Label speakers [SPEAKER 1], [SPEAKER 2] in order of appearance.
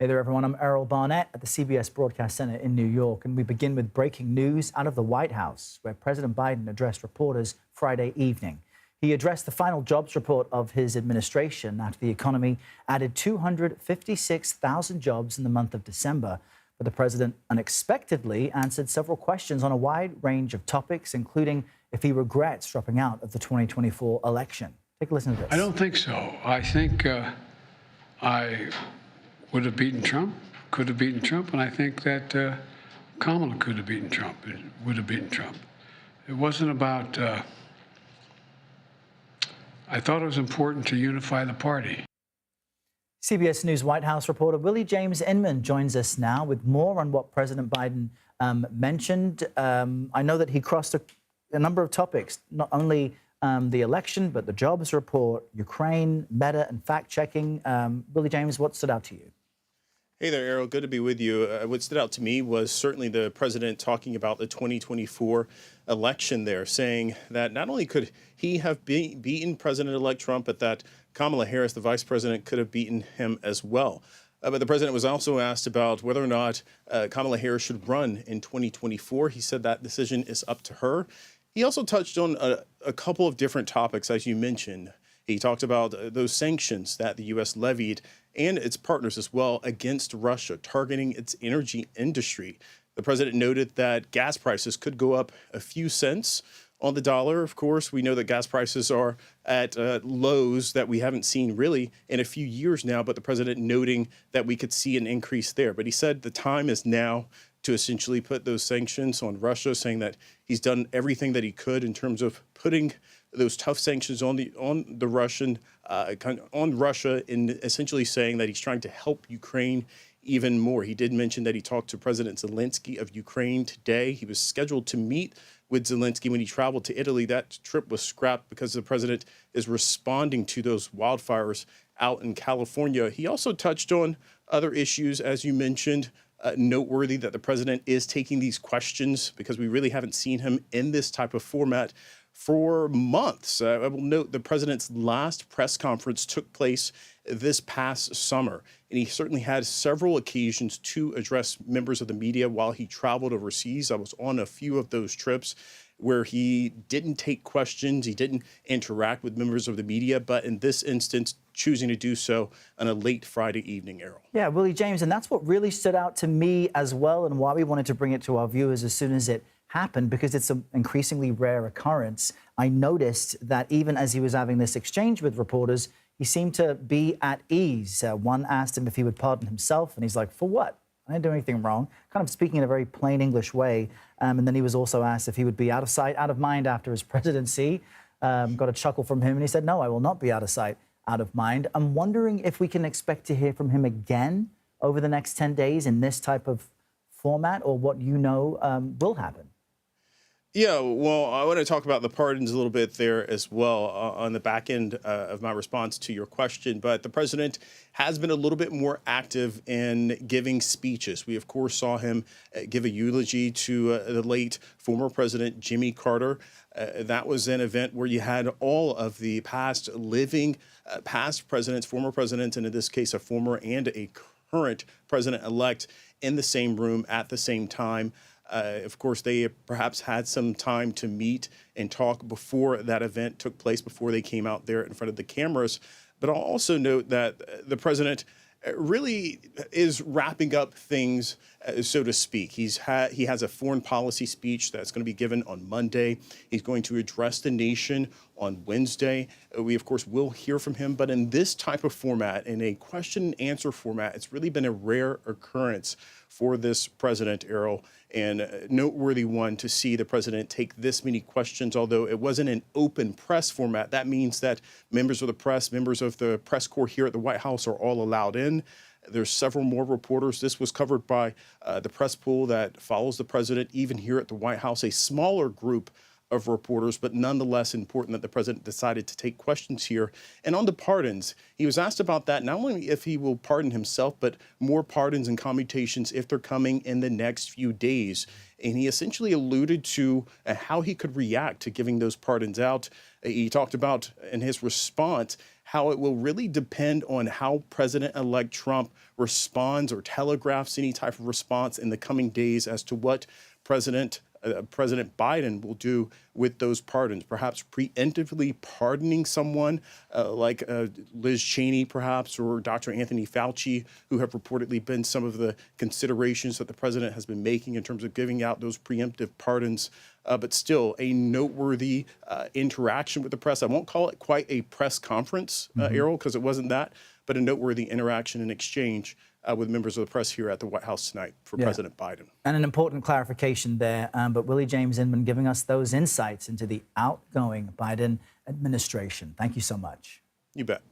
[SPEAKER 1] Hey there, everyone. I'm Errol Barnett at the CBS Broadcast Center in New York, and we begin with breaking news out of the White House, where President Biden addressed reporters Friday evening. He addressed the final jobs report of his administration after the economy added 256,000 jobs in the month of December. But the president unexpectedly answered several questions on a wide range of topics, including if he regrets dropping out of the 2024 election. Take a listen to this.
[SPEAKER 2] I don't think so. I think I would have beaten Trump, could have beaten Trump, and I think that Kamala could have beaten Trump, would have beaten Trump. It wasn't about, I thought it was important to unify the party.
[SPEAKER 1] CBS News White House reporter Willie James Inman joins us now with more on what President Biden mentioned. I know that he crossed a number of topics, not only the election, but the jobs report, Ukraine, Meta, and fact-checking. Willie James, what stood out to you?
[SPEAKER 3] Hey there, Errol. Good to be with you. What stood out to me was certainly the president talking about the 2024 election there, saying that not only could he have beaten President-elect Trump, but that Kamala Harris, the vice president, could have beaten him as well. But the president was also asked about whether or not Kamala Harris should run in 2024. He said that decision is up to her. He also touched on a couple of different topics, as you mentioned. He talked about those sanctions that the U.S. levied and its partners as well against Russia, targeting its energy industry. The president noted that gas prices could go up a few cents on the dollar. Of course, we know that gas prices are at lows that we haven't seen really in a few years now, but the president noting that we could see an increase there. But he said the time is now to essentially put those sanctions on Russia, saying that he's done everything that he could in terms of putting those tough sanctions on Russia, and essentially saying that he's trying to help Ukraine even more. He did mention that he talked to President Zelensky of Ukraine today. He was scheduled to meet with Zelensky when he traveled to Italy. That trip was scrapped because the president is responding to those wildfires out in California. He also touched on other issues, as you mentioned. Noteworthy that the president is taking these questions because we really haven't seen him in this type of format for months. I will note the president's last press conference took place this past summer, and he certainly had several occasions to address members of the media while he traveled overseas. I was on a few of those trips where he didn't take questions, he didn't interact with members of the media, but in this instance, choosing to do so on a late Friday evening, Errol.
[SPEAKER 1] Yeah, Willie James, and that's what really stood out to me as well, and why we wanted to bring it to our viewers as soon as it happened, because it's an increasingly rare occurrence. I noticed that even as he was having this exchange with reporters, he seemed to be at ease. One asked him if he would pardon himself, and he's like, for what? I didn't do anything wrong. Kind of speaking in a very plain English way. And then he was also asked if he would be out of sight, out of mind after his presidency. Got a chuckle from him, and he said, no, I will not be out of sight, out of mind. I'm wondering if we can expect to hear from him again over the next 10 days in this type of format, or what you know will happen.
[SPEAKER 3] Yeah, well, I want to talk about the pardons a little bit there as well on the back end of my response to your question. But the president has been a little bit more active in giving speeches. We, of course, saw him give a eulogy to the late former president, Jimmy Carter. That was an event where you had all of the past living past presidents, former presidents, and in this case, a former and a current president-elect in the same room at the same time. Of course, they perhaps had some time to meet and talk before that event took place, before they came out there in front of the cameras. But I'll also note that the president really is wrapping up things, so to speak. He has a foreign policy speech that's going to be given on Monday. He's going to address the nation on Wednesday. We, of course, will hear from him. But in this type of format, in a question and answer format, it's really been a rare occurrence for this president, Errol, and a noteworthy one to see the president take this many questions, although it wasn't an open press format. That means that members of the press, members of the press corps here at the White House are all allowed in. There's several more reporters. This was covered by the press pool that follows the president, even here at the White House, a smaller group of reporters, but nonetheless important that the president decided to take questions here. And on the pardons, he was asked about that, not only if he will pardon himself, but more pardons and commutations if they're coming in the next few days. And he essentially alluded to how he could react to giving those pardons out. He talked about in his response how it will really depend on how President-elect Trump responds or telegraphs any type of response in the coming days as to what President Biden will do with those pardons, perhaps preemptively pardoning someone like Liz Cheney, perhaps, or Dr. Anthony Fauci, who have reportedly been some of the considerations that the president has been making in terms of giving out those preemptive pardons. But still a noteworthy interaction with the press. I won't call it quite a press conference, Errol, because it wasn't that, but a noteworthy interaction and exchange with members of the press here at the White House tonight for President Biden.
[SPEAKER 1] And an important clarification there, but Willie James Inman giving us those insights into the outgoing Biden administration. Thank you so much.
[SPEAKER 3] You bet.